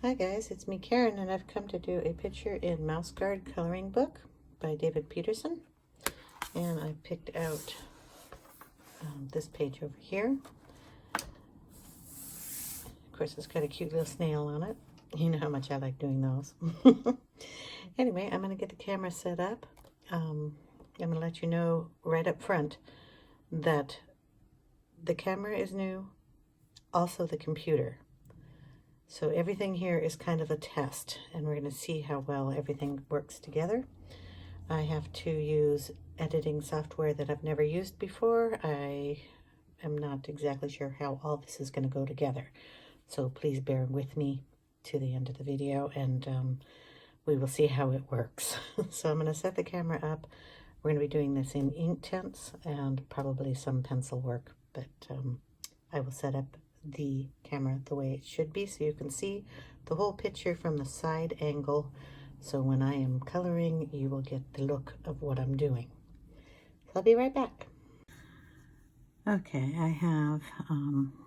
Hi guys, it's me Karen, and I've come to do a picture in Mouse Guard coloring book by David Petersen. And I picked out this page over here. Of course, it's got a cute little snail on it. You know how much I like doing those. Anyway, I'm going to get the camera set up. I'm going to let you know right up front that the camera is new, also the computer. So everything here is kind of a test, and we're going to see how well everything works together. I have to use editing software that I've never used before. I am not exactly sure how all this is going to go together. So please bear with me to the end of the video, and we will see how it works. So I'm going to set the camera up. We're going to be doing this in Inktense and probably some pencil work, but I will set up the camera the way it should be so you can see the whole picture from the side angle. So when I am coloring, you will get the look of what I'm doing. So I'll be right back. Okay, I have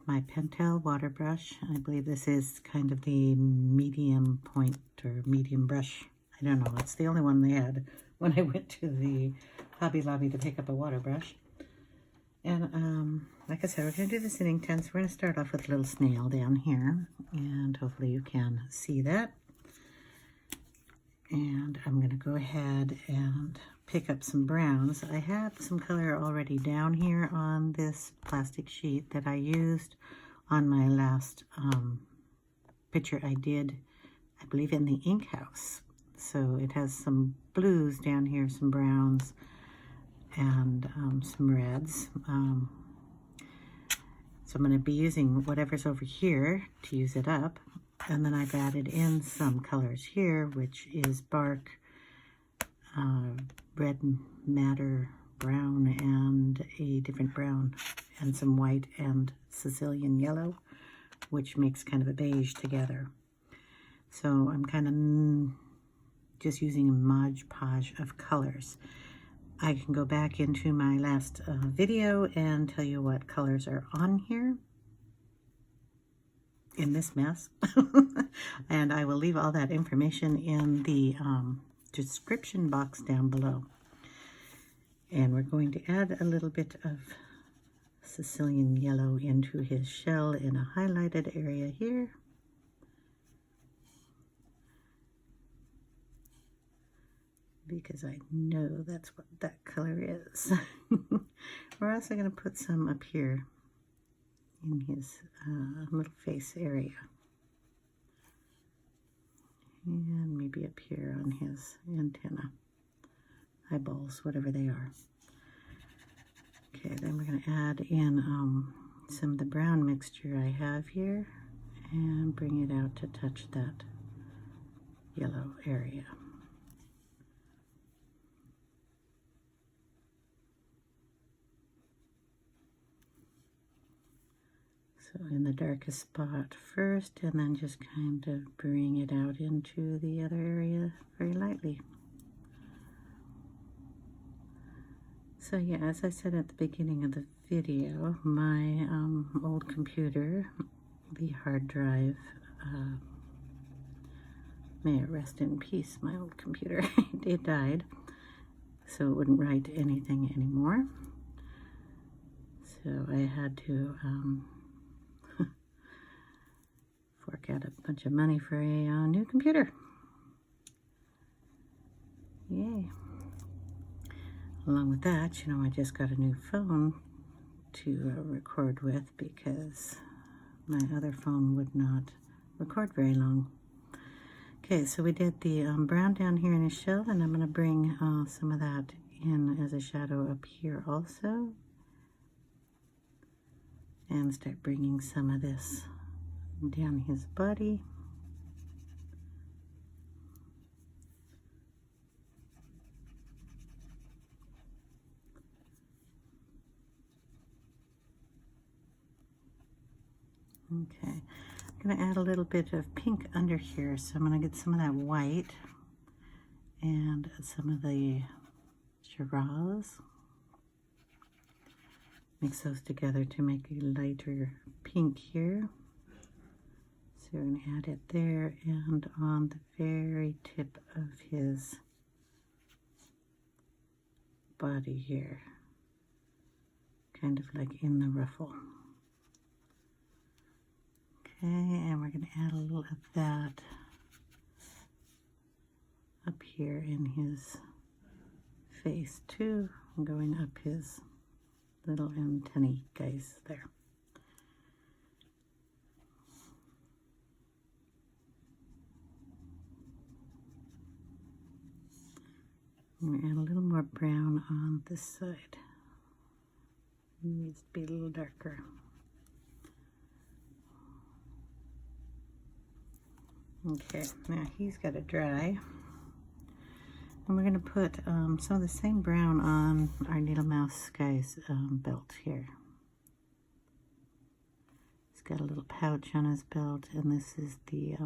my Pentel water brush. I believe this is kind of the medium point or medium brush. I don't know, it's the only one they had when I went to the Hobby Lobby to pick up a water brush. And like I said, we're going to do this in Inktense. We're going to start off with a little snail down here, and hopefully you can see that. And I'm going to go ahead and pick up some browns. I have some color already down here on this plastic sheet that I used on my last picture I did, I believe, in the ink house. So it has some blues down here, some browns, and some reds. So I'm going to be using whatever's over here to use it up. And then I've added in some colors here, which is bark, red madder brown, and a different brown, and some white and Sicilian yellow, which makes kind of a beige together. So I'm kind of just using a Mod Podge of colors. I can go back into my last video and tell you what colors are on here in this mess. And I will leave all that information in the description box down below. And we're going to add a little bit of Sicilian yellow into his shell in a highlighted area here. Because I know that's what that color is. We're also going to put some up here in his little face area. And maybe up here on his antenna, eyeballs, whatever they are. Okay, then we're going to add in some of the brown mixture I have here and bring it out to touch that yellow area. So in the darkest spot first, and then just kind of bring it out into the other area very lightly. So yeah, as I said at the beginning of the video, my old computer, the hard drive, may it rest in peace, my old computer, it died, so it wouldn't write anything anymore. So I had to fork out a bunch of money for a new computer. Yay. Along with that, you know, I just got a new phone to record with because my other phone would not record very long. Okay, so we did the brown down here in his shell, and I'm going to bring some of that in as a shadow up here also. And start bringing some of this down his body. Okay, I'm going to add a little bit of pink under here, so I'm going to get some of that white and some of the Shiraz. Mix those together to make a lighter pink here. So So we're going to add it there and on the very tip of his body here, kind of like in the ruffle. Okay, and we're going to add a little of that up here in his face too, going up his little antennae guys there. I'm going to add a little more brown on this side. It needs to be a little darker. Okay, now he's got to dry. And we're going to put some of the same brown on our Needle Mouse guy's belt here. He's got a little pouch on his belt, and this is the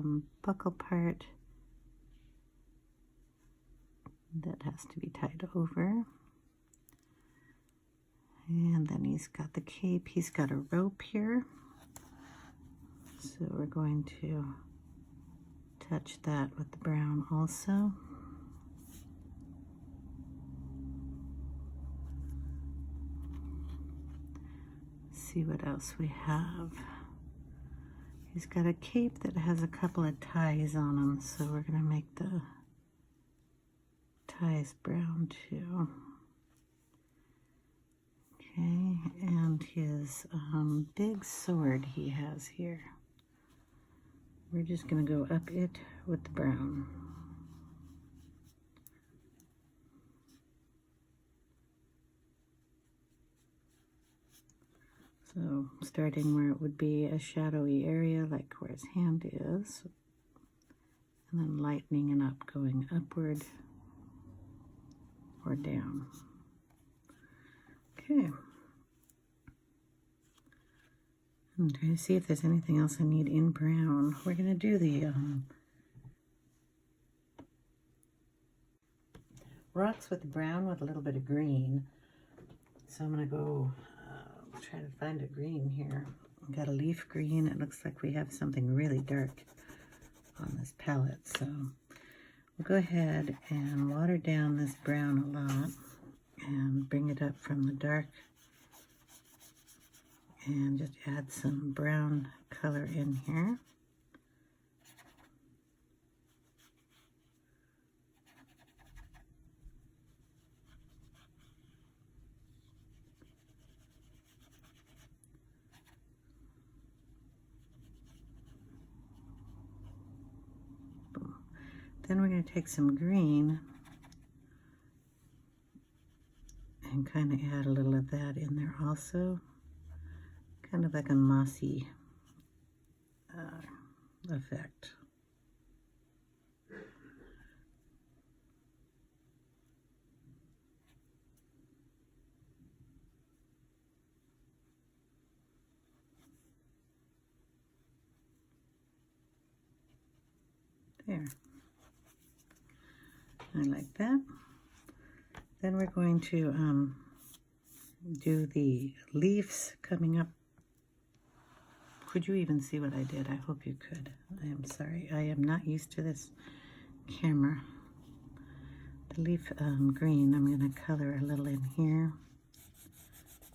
buckle part that has to be tied over. And then he's got the cape. He's got a rope here. So we're going to touch that with the brown also. See what else we have. He's got a cape that has a couple of ties on them, so we're going to make the ties brown too. Okay, and his big sword he has here. We're just going to go up it with the brown. So starting where it would be a shadowy area, like where his hand is, and then lightening it up, going upward or down. Okay. I'm trying to see if there's anything else I need in brown. We're going to do the rocks with brown with a little bit of green. So I'm going to go try to find a green here. I've got a leaf green. It looks like we have something really dark on this palette. So we'll go ahead and water down this brown a lot and bring it up from the dark. And just add some brown color in here. Boom. Then we're going to take some green and kind of add a little of that in there also. Kind of like a mossy effect. There. I like that. Then we're going to do the leaves coming up. Could you even see what I did? I hope you could. I am sorry. I am not used to this camera. The leaf green, I'm going to color a little in here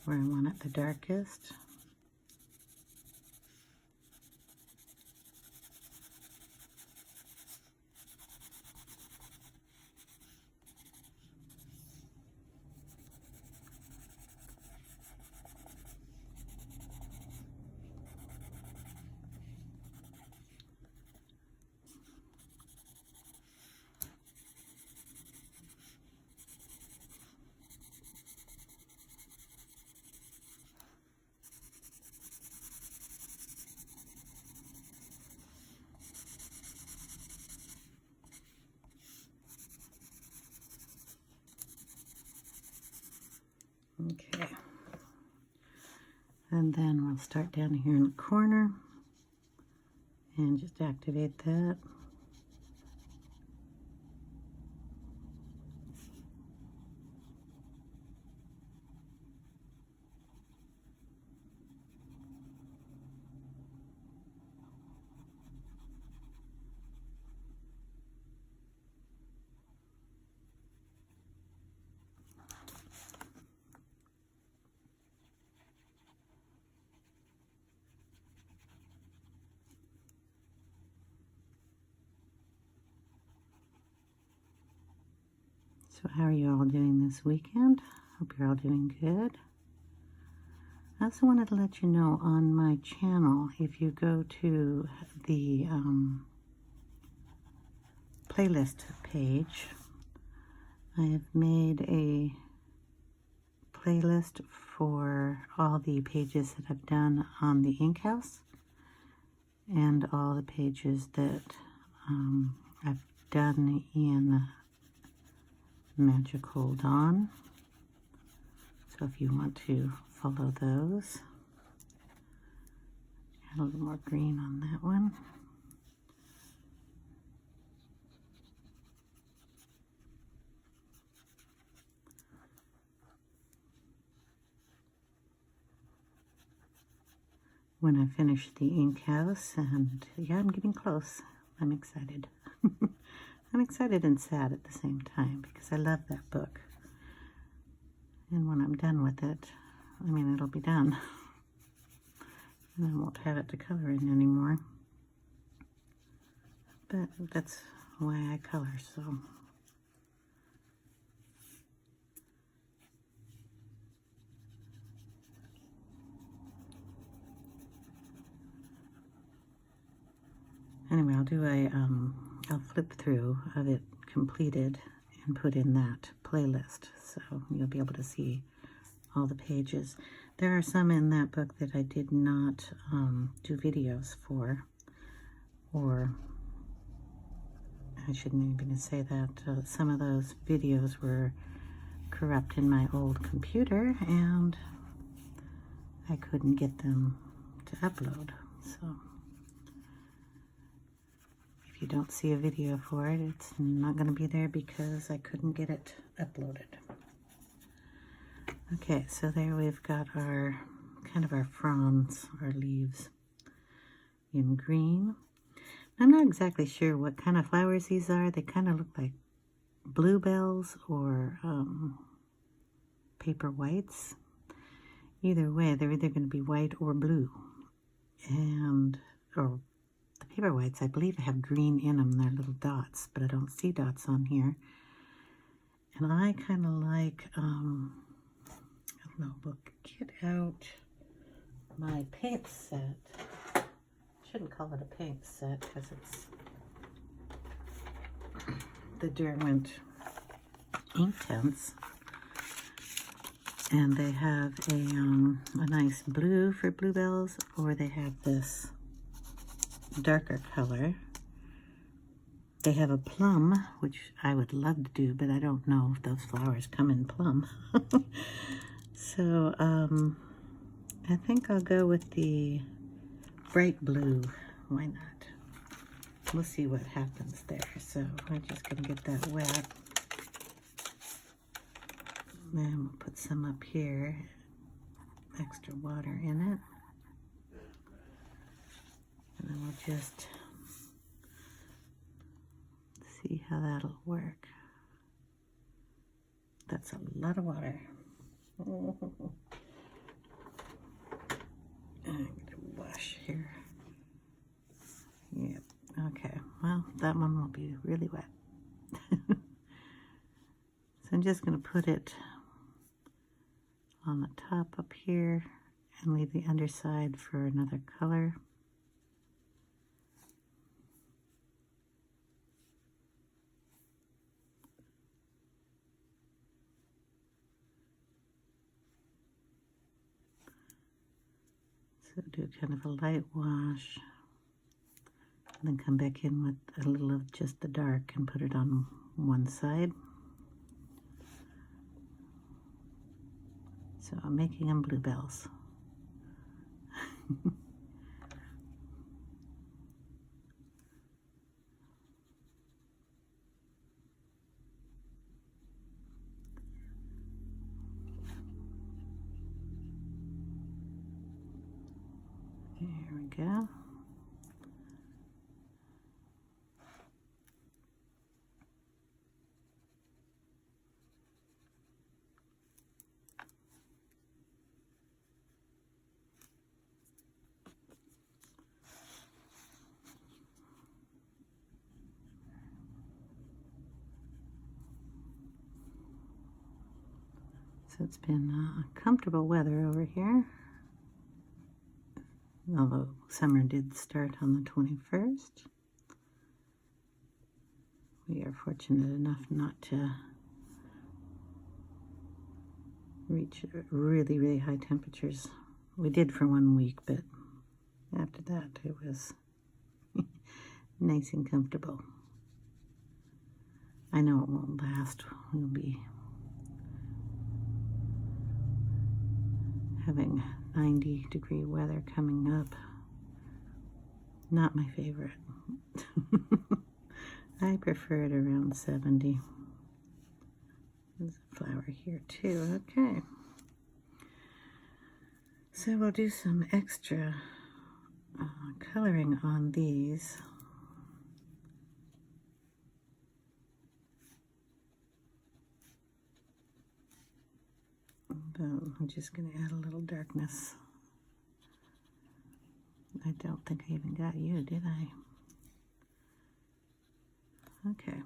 where I want it the darkest. Okay, and then we'll start down here in the corner and just activate that. So how are you all doing this weekend? Hope you're all doing good. I also wanted to let you know on my channel, if you go to the playlist page, I have made a playlist for all the pages that I've done on the ink house and all the pages that I've done in Magical Dawn. So if you want to follow those, add a little more green on that one. When I finish the ink house, and yeah, I'm getting close. I'm excited. I'm excited and sad at the same time because I love that book. And when I'm done with it, I mean, it'll be done. And I won't have it to color in anymore. But that's why I color, so. Anyway, I'll do I'll flip through of it completed and put in that playlist, so you'll be able to see all the pages. There are some in that book that I did not do videos for, or I shouldn't even say that. Some of those videos were corrupt in my old computer, and I couldn't get them to upload, so. If you don't see a video for it, it's not going to be there because I couldn't get it uploaded. Okay, so there we've got our kind of our fronds, our leaves in green. I'm not exactly sure what kind of flowers these are. They kind of look like bluebells or paper whites. Either way, they're either going to be white or blue. Or the paper whites, I believe, have green in them. They're little dots, but I don't see dots on here. And I kind of like, I don't know, we'll get out my paint set. Shouldn't call it a paint set because it's the Derwent Inktense. And they have a nice blue for bluebells, or they have this darker color. They have a plum, which I would love to do, but I don't know if those flowers come in plum. So I think I'll go with the bright blue. Why not? We'll see what happens there. So I'm just going to get that wet. Then we'll put some up here, extra water in it. And then we'll just see how that'll work. That's a lot of water. I'm gonna wash here. Yep, okay. Well, that one will be really wet. So I'm just gonna put it on the top up here and leave the underside for another color. So do kind of a light wash, and then come back in with a little of just the dark and put it on one side. So I'm making them bluebells. There we go. So it's been comfortable weather over here, although summer did start on the 21st. We are fortunate enough not to reach really, really high temperatures. We did for 1 week, but after that it was nice and comfortable. I know it won't last. We'll be having 90-degree weather coming up. Not my favorite. I prefer it around 70. There's a flower here too. Okay. So we'll do some extra coloring on these. Boom. I'm just going to add a little darkness. I don't think I even got you, did I? Okay.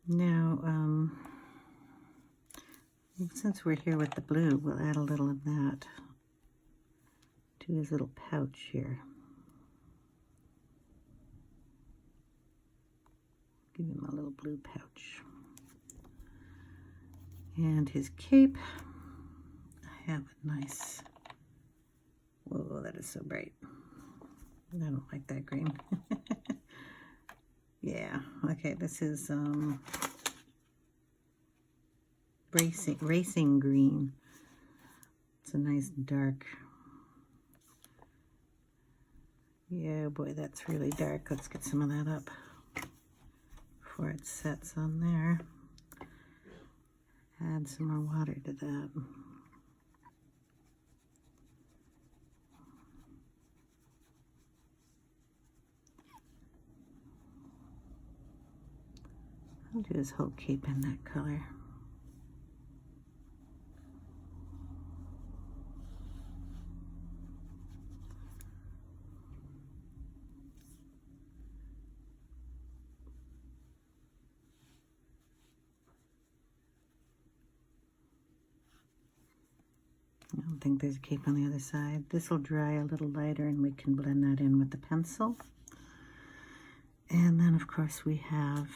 Now, since we're here with the blue, we'll add a little of that to his little pouch here. Give him a little blue pouch. And his cape, I have a nice, whoa, that is so bright. I don't like that green. Yeah, okay, this is racing green. It's a nice dark. Yeah, boy, that's really dark. Let's get some of that up before it sets on there. Add some more water to that. I'll do his whole cape in that color. I don't think there's a cape on the other side. This will dry a little lighter and we can blend that in with the pencil. And then, of course, we have,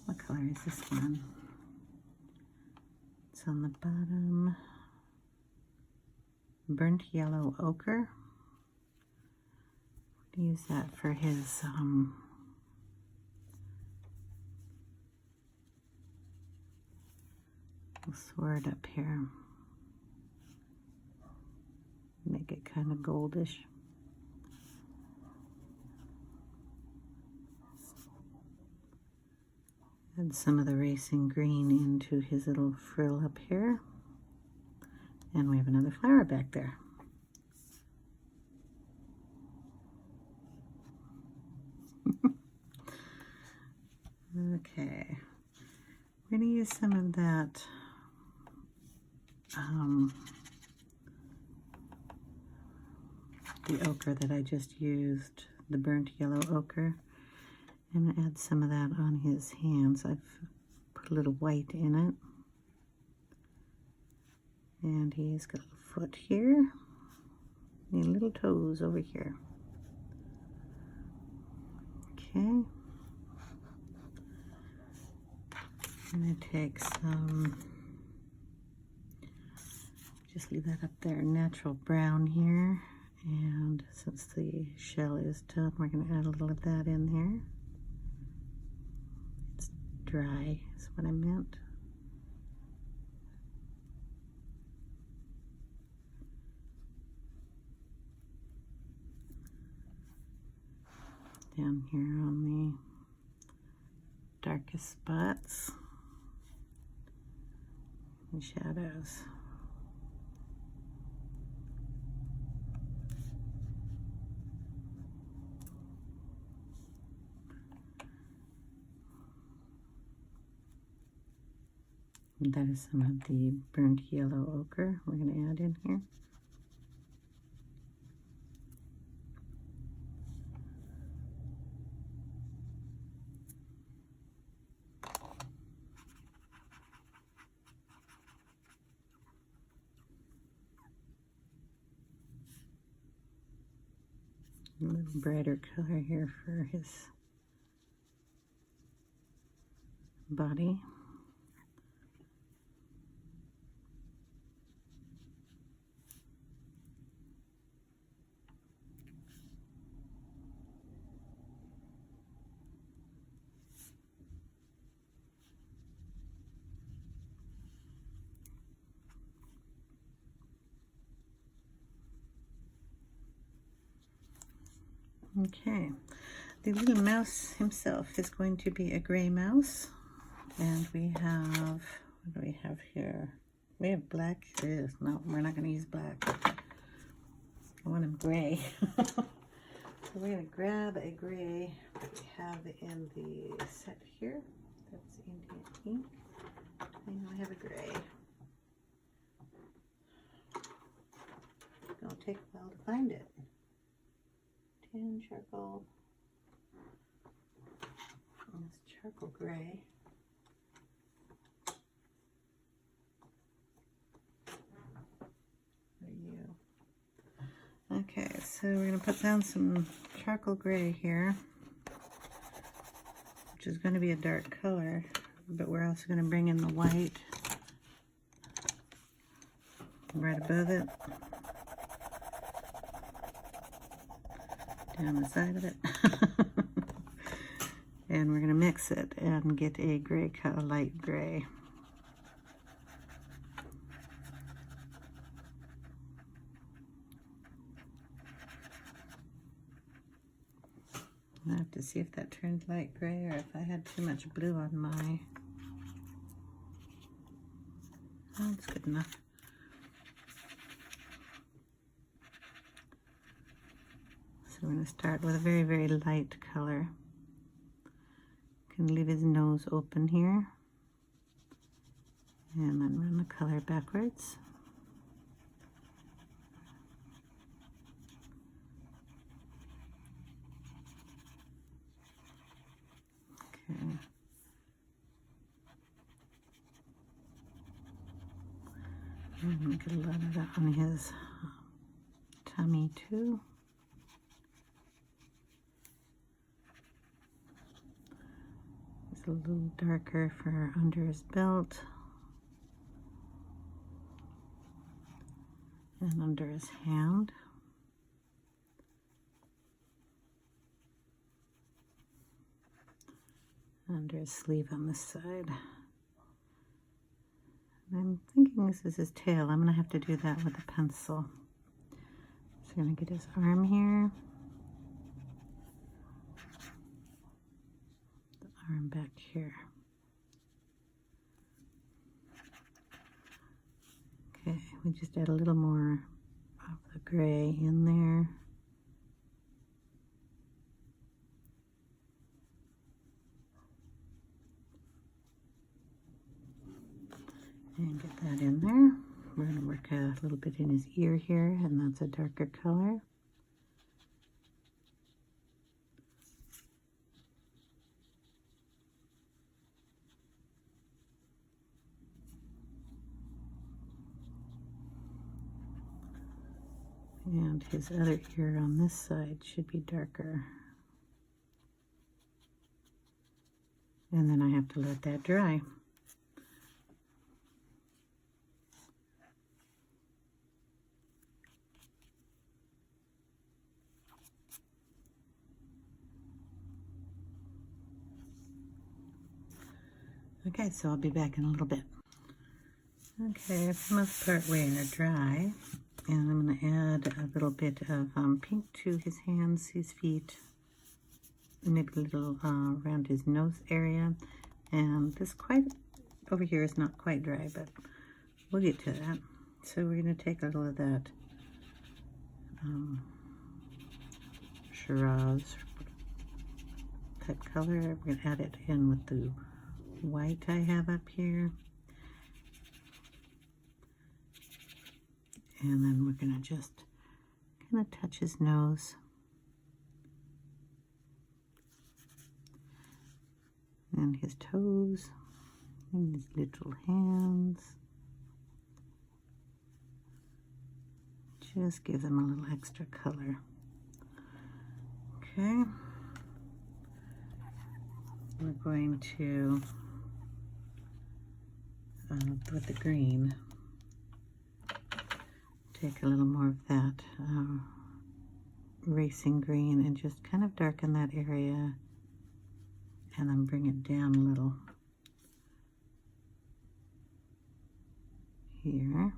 what color is this one? It's on the bottom. Burnt yellow ochre. Use that for his, sword up here. Make it kind of goldish. Add some of the racing green into his little frill up here. And we have another flower back there. Okay. We're going to use some of that the ochre that I just used, the burnt yellow ochre. I'm going to add some of that on his hands. I've put a little white in it. And he's got a foot here and little toes over here. Okay. I'm going to take some, just leave that up there, natural brown here. And since the shell is done, we're going to add a little of that in there. It's dry, is what I meant. Down here on the darkest spots and shadows. And that is some of the burnt yellow ochre we're going to add in here. A little brighter color here for his body. Okay, the little mouse himself is going to be a gray mouse, and we have, what do we have here? We have black. No, we're not going to use black. I want him gray. So we're going to grab a gray that we have in the set here. That's Indian ink. And we have a gray. It's going to take a while to find it. Tan charcoal. And it's charcoal gray. What are you? Okay, so we're going to put down some charcoal gray here, which is going to be a dark color, but we're also going to bring in the white right above it. Down the side of it. And we're going to mix it and get a gray color, light gray. I have to see if that turned light gray or if I had too much blue on my... Oh, that's good enough. So we're going to start with a very, very light color. Can leave his nose open here. And then run the color backwards. Okay. And get a lot of that on his tummy too. It's a little darker for under his belt and under his hand. Under his sleeve on this side. I'm thinking this is his tail. I'm going to have to do that with a pencil. So I'm going to get his arm here. The arm back here. Okay, we just add a little more of the gray in there. And get that in there. We're going to work a little bit in his ear here, and that's a darker color. And his other ear on this side should be darker. And then I have to let that dry. Okay, so I'll be back in a little bit. Okay, for the most part we are dry, and I'm going to add a little bit of pink to his hands, his feet, maybe a little around his nose area, and this over here is not quite dry, but we'll get to that. So we're going to take a little of that Shiraz type color. We're going to add it in with the white I have up here, and then we're going to just kind of touch his nose and his toes and his little hands. Just give them a little extra color. Okay. We're going to, with the green, take a little more of that racing green and just kind of darken that area, and then bring it down a little here.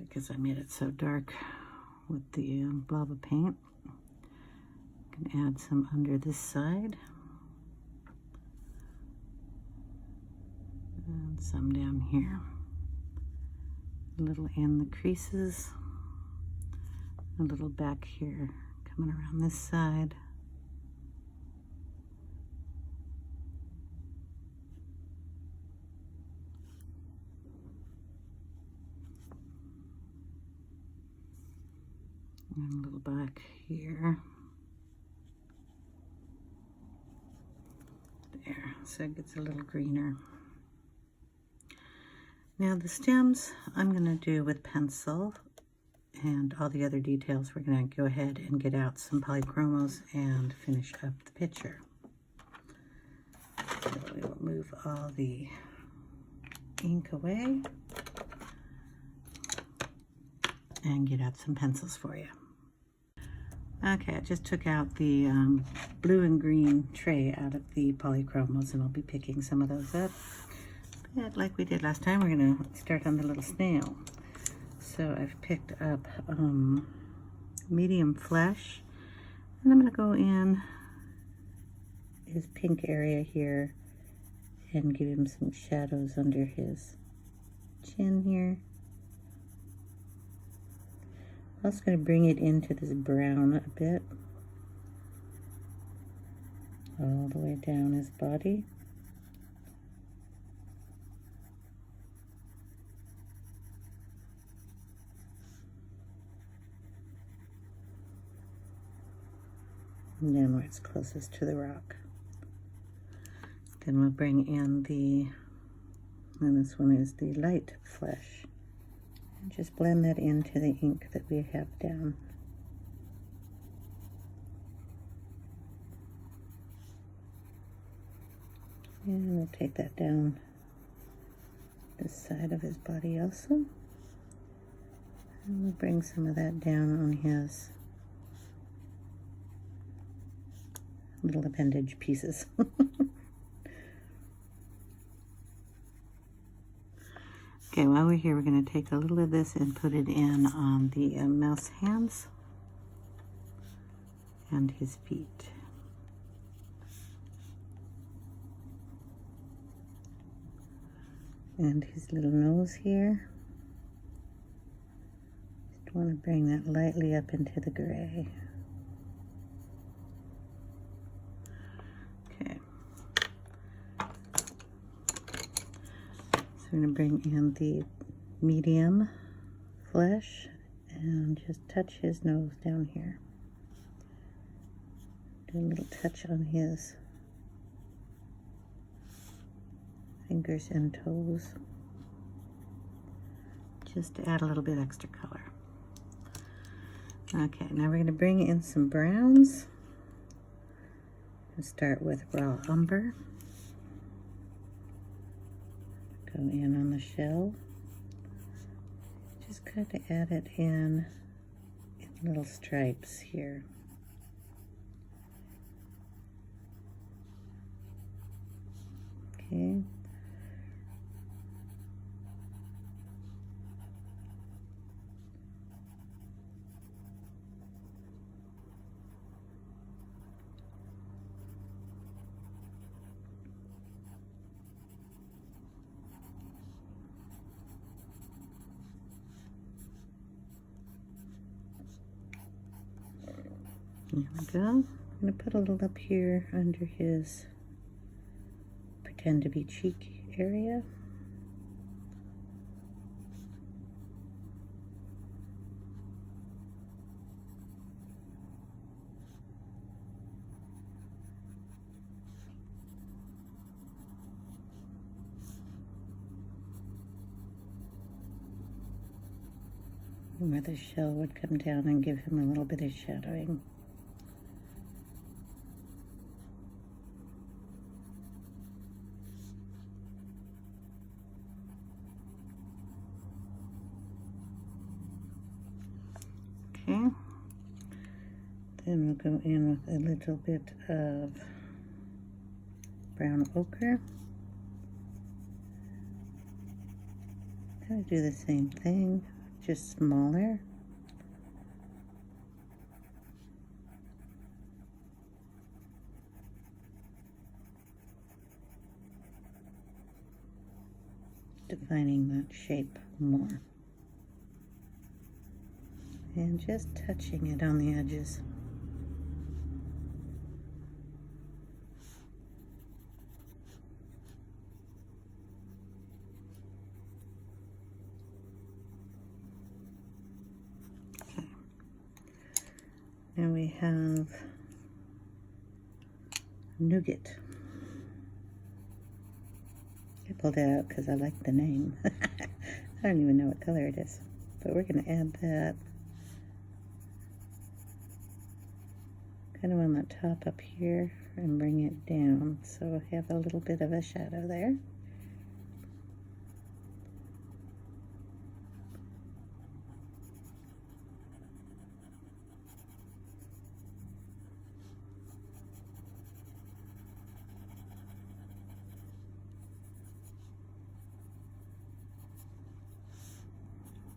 Because I made it so dark with the blobber paint. I can add some under this side. And some down here. A little in the creases. A little back here, coming around this side. And a little back here. There, so it gets a little greener. Now the stems I'm going to do with pencil, and all the other details we're going to go ahead and get out some Polychromos and finish up the picture. So we will move all the ink away and get out some pencils for you. Okay, I just took out the blue and green tray out of the Polychromos, and I'll be picking some of those up. But like we did last time, we're going to start on the little snail. So I've picked up medium flesh, and I'm going to go in his pink area here and give him some shadows under his chin here. I'm also going to bring it into this brown a bit, all the way down his body. And then where it's closest to the rock. Then we'll bring in and this one is the light flesh. And just blend that into the ink that we have down. And we'll take that down this side of his body also. And we'll bring some of that down on his little appendage pieces. Okay, while we're here, we're going to take a little of this and put it in on the mouse hands and his feet. And his little nose here. Just want to bring that lightly up into the gray. I'm going to bring in the medium flesh and just touch his nose down here. Do a little touch on his fingers and toes, just to add a little bit extra color. Okay, now we're going to bring in some browns. We'll start with raw umber. Go in on the shell. Just kind of add it in little stripes here. Okay. There we go. I'm going to put a little up here under his pretend to be cheek area. where the shell would come down and give him a little bit of shadowing. Okay, then we'll go in with a little bit of brown ochre. Kind of do the same thing, just smaller. Defining that shape more. And just touching it on the edges. Okay. Now we have Noughat. I pulled it out because I like the name. I don't even know what color it is, but we're going to add that kind of on the top up here and bring it down, so we have a little bit of a shadow there.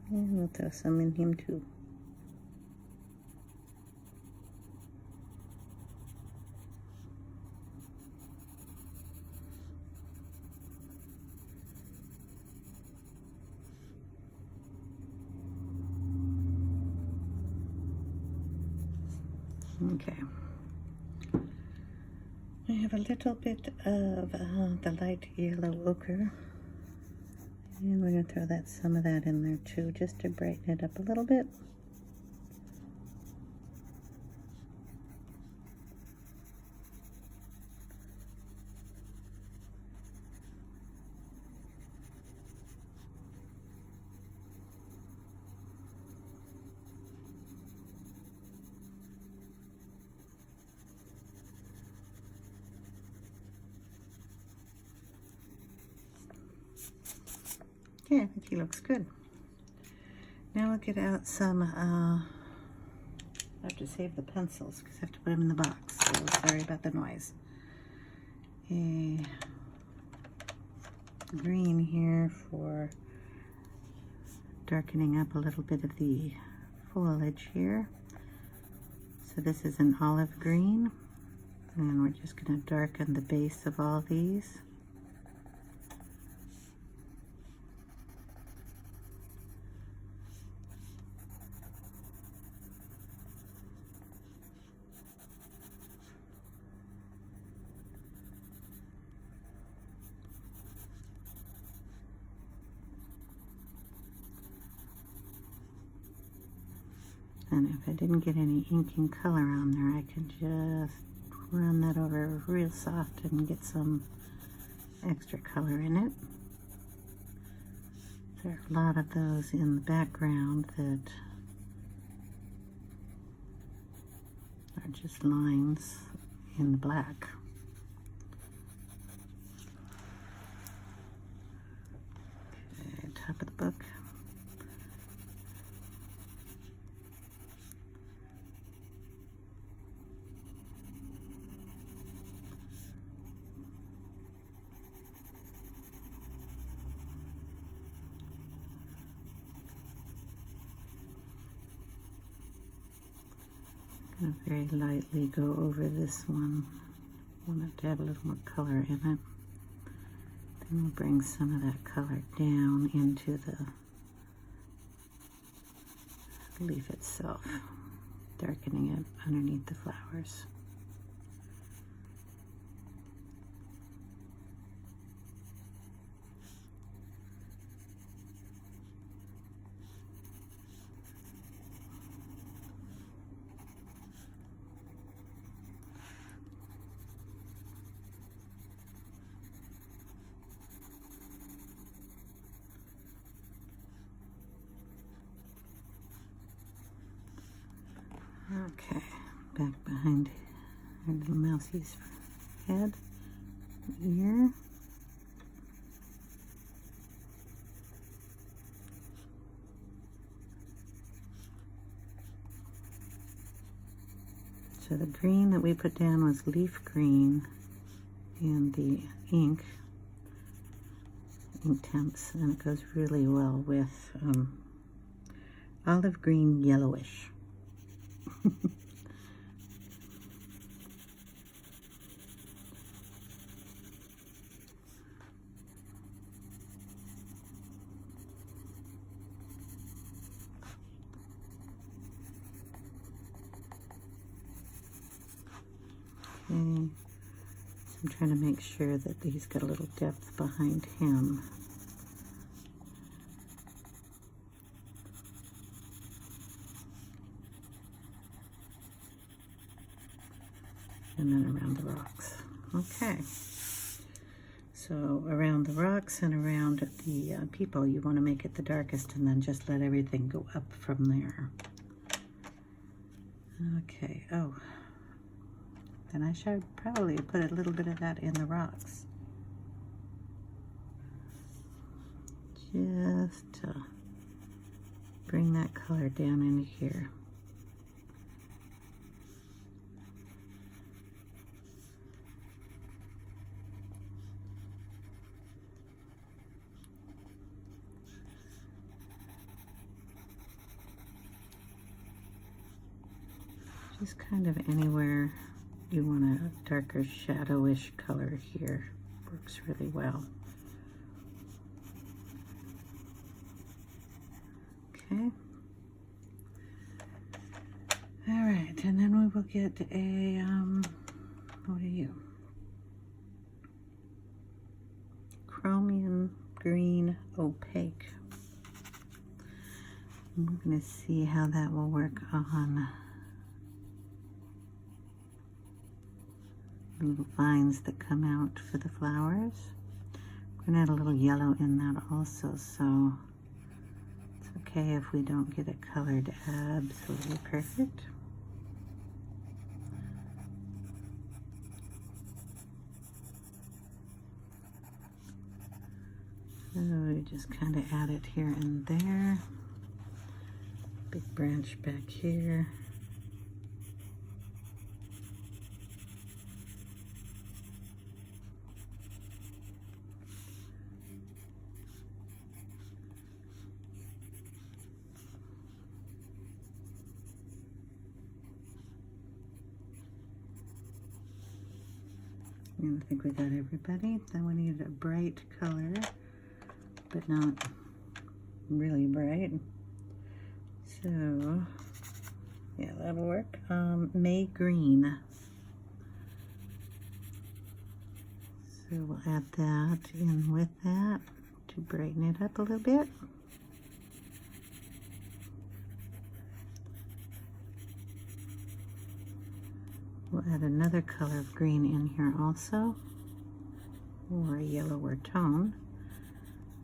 And we'll throw some in him too. Okay. I have a little bit of the light yellow ochre. And we're going to throw some of that in there too, just to brighten it up a little bit. Yeah, I think he looks good. Now we'll get out some, I have to save the pencils because I have to put them in the box, so sorry about the noise. A green here for darkening up a little bit of the foliage here. So this is an olive green, and we're just going to darken the base of all these. And if I didn't get any inking color on there, I can just run that over real soft and get some extra color in it. There are a lot of those in the background that are just lines in the black. Okay, top of the book. I'm going to very lightly go over this one. I want it to have a little more color in it. Then we'll bring some of that color down into the leaf itself, darkening it underneath the flowers. Okay, back behind our little mousie's head, ear. So the green that we put down was leaf green in the Inktense, and it goes really well with olive green yellowish. Okay, so I'm trying to make sure that he's got a little depth behind him. And then around the rocks. Okay, so around the rocks and around the people, you want to make it the darkest and then just let everything go up from there. Okay, oh, then I should probably put a little bit of that in the rocks. Just to bring that color down in here. Just kind of anywhere you want a darker shadowish color here works really well. Okay. All right, and then we will get a, what are you? Chromium green opaque. And we're going to see how that will work on little vines that come out for the flowers. We're going to add a little yellow in that also, so it's okay if we don't get it colored absolutely perfect. So we just kind of add it here and there. Big branch back here. And I think we got everybody. Then we need a bright color, but not really bright. So, yeah, that'll work. May green. So we'll add that in with that to brighten it up a little bit. We'll add another color of green in here also, or a yellower tone.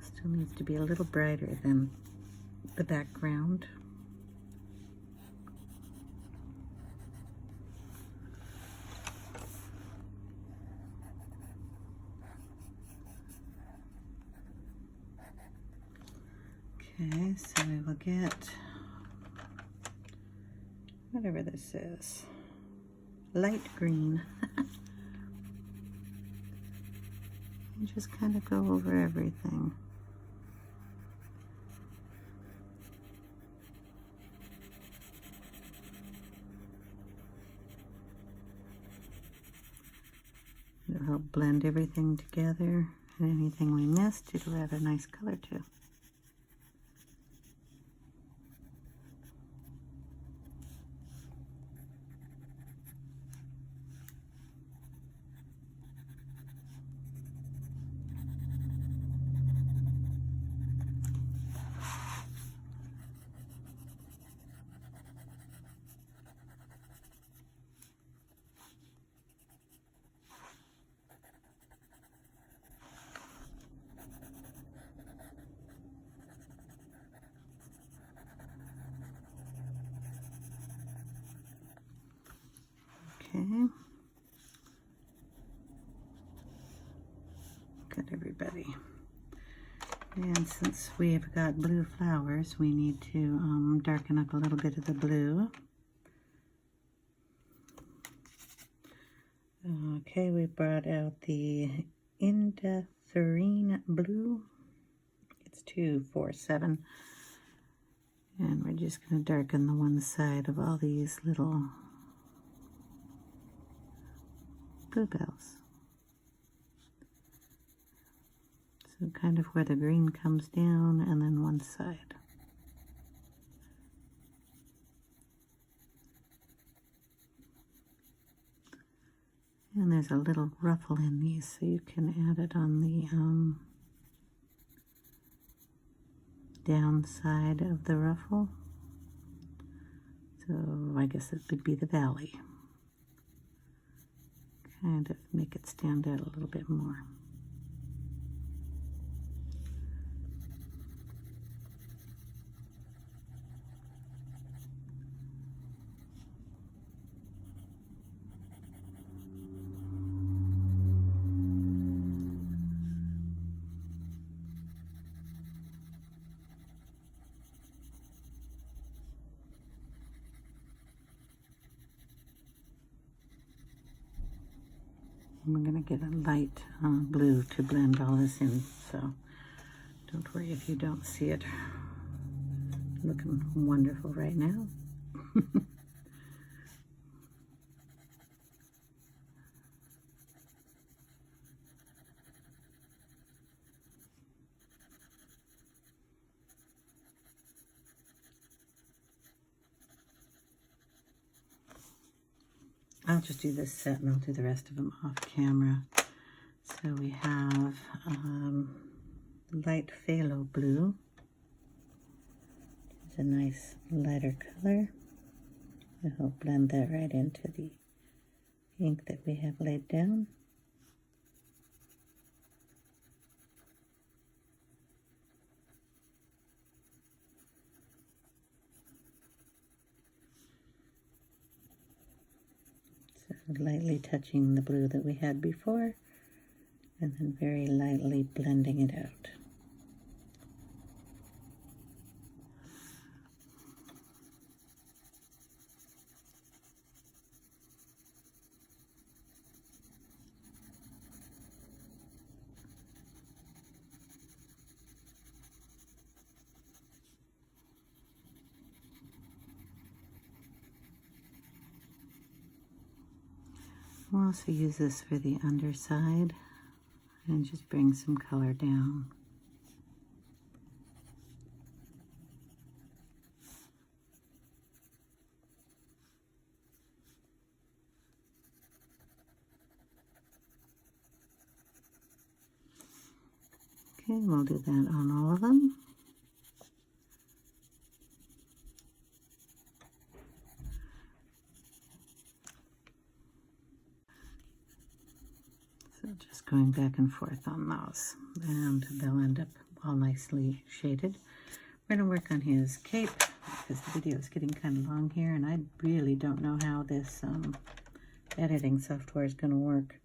Still needs to be a little brighter than the background. Okay, so we will get whatever this is. Light green. And just kind of go over everything. It'll help blend everything together, and anything we missed, it'll add a nice color to. everybody. And since we have got blue flowers, we need to darken up a little bit of the blue. Okay, we brought out the Indanthrene Blue. It's 247. And we're just going to darken the one side of all these little bluebells. So kind of where the green comes down and then one side. And there's a little ruffle in these, so you can add it on the down side of the ruffle. So I guess it would be the valley. Kind of make it stand out a little bit more. We're going to get a light blue to blend all this in, so don't worry if you don't see it. Looking wonderful right now. I'll just do this set and I'll do the rest of them off camera. So we have light Phthalo Blue. It's a nice lighter color. I'll blend that right into the ink that we have laid down. Lightly touching the blue that we had before, and then very lightly blending it out. We'll also use this for the underside and just bring some color down. Okay, we'll do that on all of them. So just going back and forth on those, and they'll end up all nicely shaded. We're going to work on his cape because the video is getting kind of long here, and I really don't know how this editing software is going to work.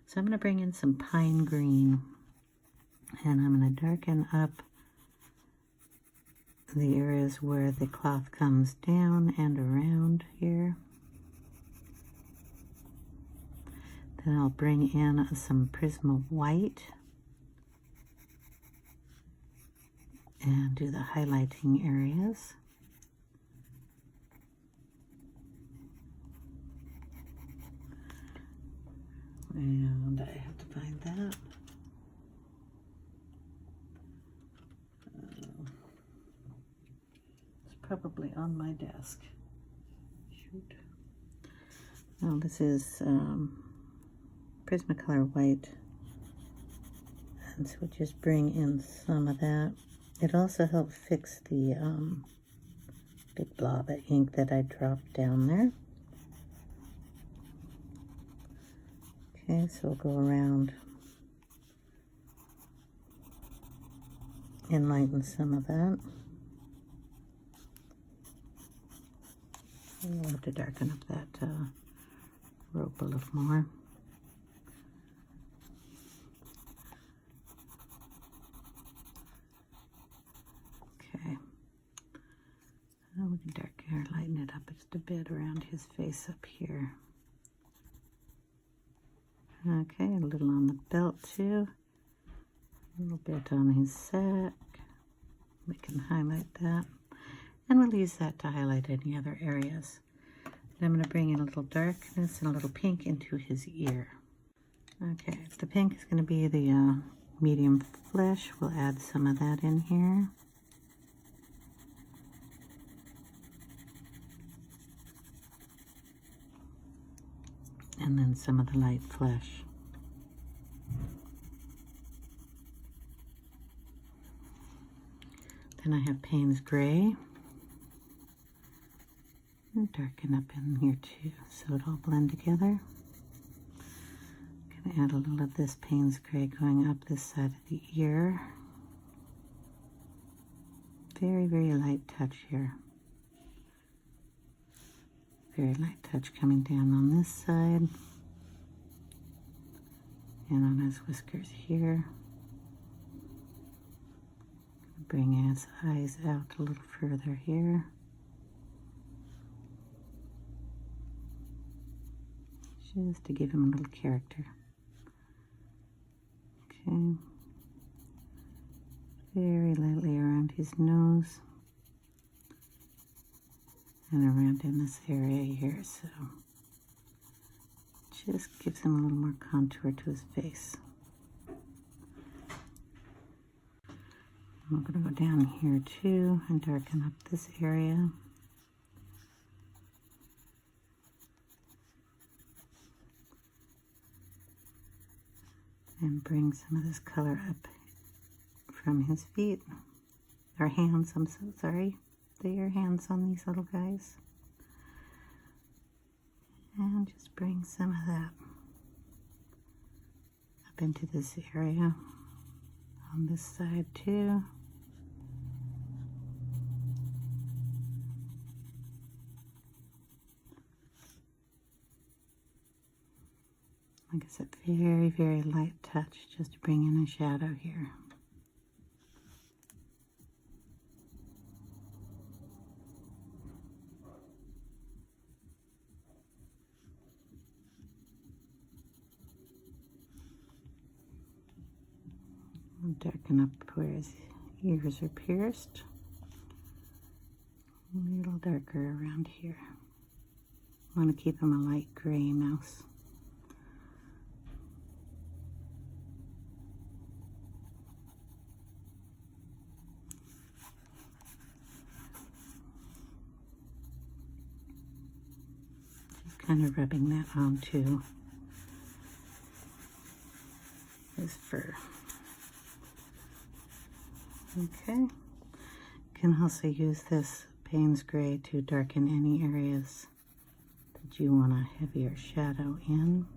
So I'm going to bring in some pine green, and I'm going to darken up the areas where the cloth comes down and around here. Then I'll bring in some Prisma white and do the highlighting areas. And I have to find that. It's probably on my desk. Shoot. Well, this is Prismacolor white, and so we'll just bring in some of that. It also helped fix the big blob of ink that I dropped down there. Okay, so we'll go around and lighten some of that. We'll have to darken up that rope a little more. Maybe darker, lighten it up just a bit around his face up here. Okay, a little on the belt too. A little bit on his sack. We can highlight that. And we'll use that to highlight any other areas. And I'm going to bring in a little darkness and a little pink into his ear. Okay, the pink is going to be the medium flesh. We'll add some of that in here. And then some of the light flesh. Then I have Paynes Grey. And darken up in here too, so it all blend together. I'm gonna add a little of this Paynes Grey going up this side of the ear. Very, very light touch here. Very light touch coming down on this side. And on his whiskers here. Bring his eyes out a little further here. Just to give him a little character. Okay. Very lightly around his nose. And around in this area here, so just gives him a little more contour to his face. I'm going to go down here too and darken up this area. And bring some of this color up from his feet, or hands, I'm so sorry. They are hands on these little guys. And just bring some of that up into this area on this side too. Like I said, very, very light touch just to bring in a shadow here. I'll darken up where his ears are pierced. A little darker around here. I want to keep him a light gray mouse. Just kind of rubbing that onto his fur. Okay, you can also use this Paynes Grey to darken any areas that you want a heavier shadow in.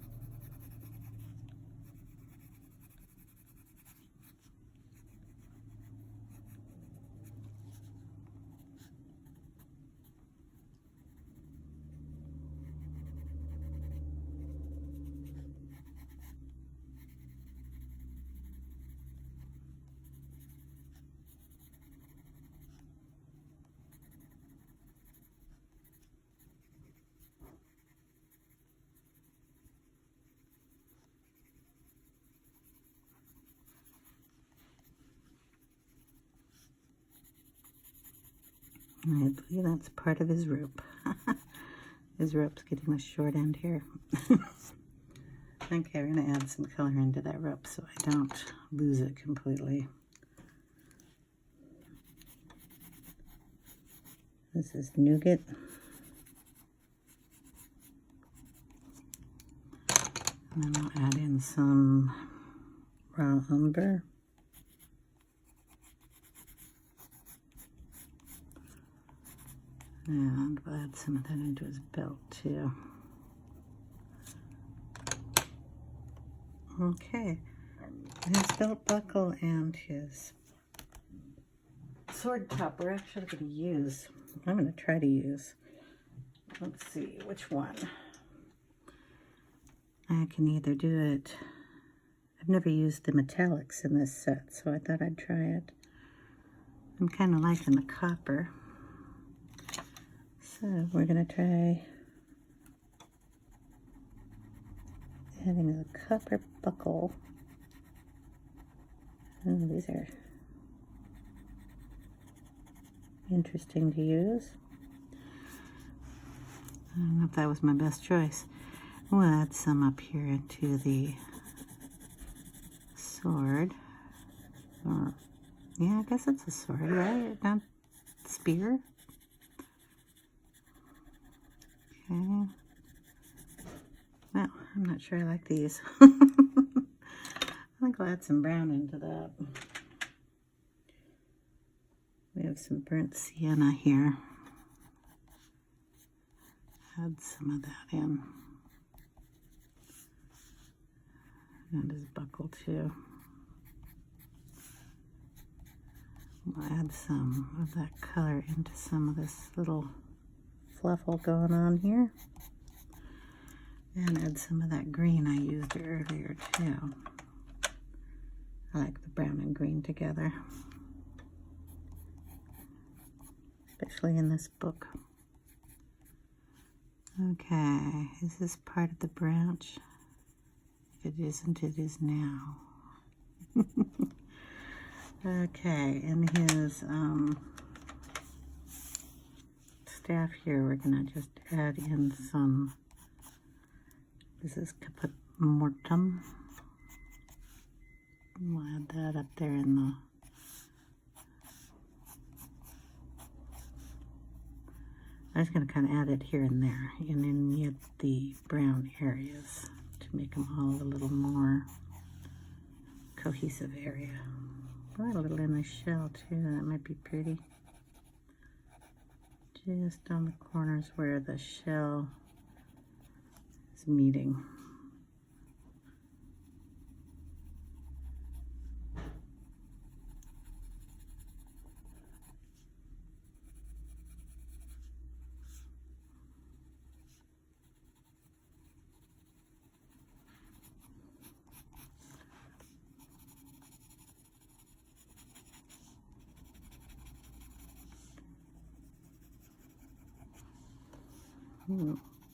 I believe that's part of his rope. His rope's getting the short end here. Okay, we're going to add some color into that rope so I don't lose it completely. This is Noughat. And then we'll add in some raw umber. And we'll add some of that into his belt too. Okay, his belt buckle and his sword top we're actually going to use. I'm going to try to use. Let's see which one. I can either do it. I've never used the metallics in this set, so I thought I'd try it. I'm kind of liking the copper. So we're going to try adding a copper buckle. Oh, these are interesting to use. I don't know if that was my best choice. We'll add some up here into the sword. Or, yeah, I guess it's a sword, right? Not spear. Okay. Well, I'm not sure I like these. I think I'll add some brown into that. We have some burnt sienna here. Add some of that in. And his buckle too. We'll add some of that color into some of this little fluffle going on here. And add some of that green I used earlier too. I like the brown and green together, especially in this book. Okay, is this part of the branch? If it isn't, it is now. Okay, in his staff here, we're gonna just add in some, this is caput mortem. We'll add that up there in the, I was going to kind of add it here and there, and then get the brown areas to make them all a little more cohesive area. I'll add a little in the shell too, that might be pretty. Just on the corners where the shell is meeting.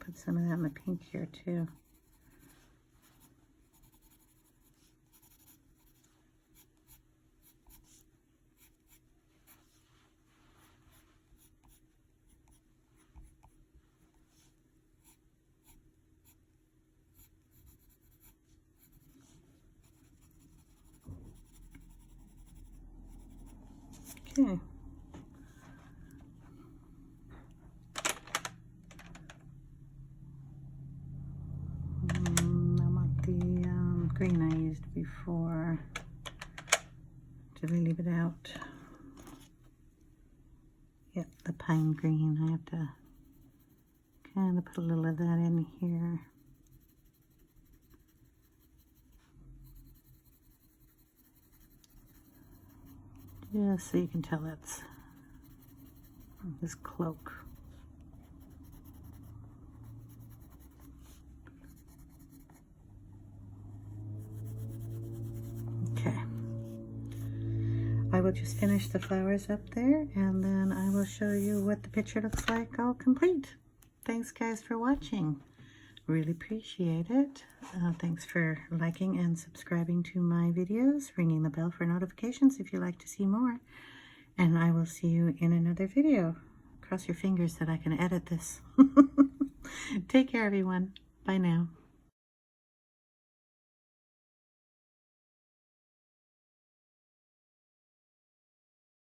Put some of that in the pink here too. Okay. Green I used before. Did we leave it out? Yep, the pine green. I have to kind of put a little of that in here. Just so you can tell that's his cloak. I will just finish the flowers up there, and then I will show you what the picture looks like all complete. Thanks guys for watching. Really appreciate it. Thanks for liking and subscribing to my videos, ringing the bell for notifications if you'd like to see more. And I will see you in another video. Cross your fingers that I can edit this. Take care everyone. Bye now.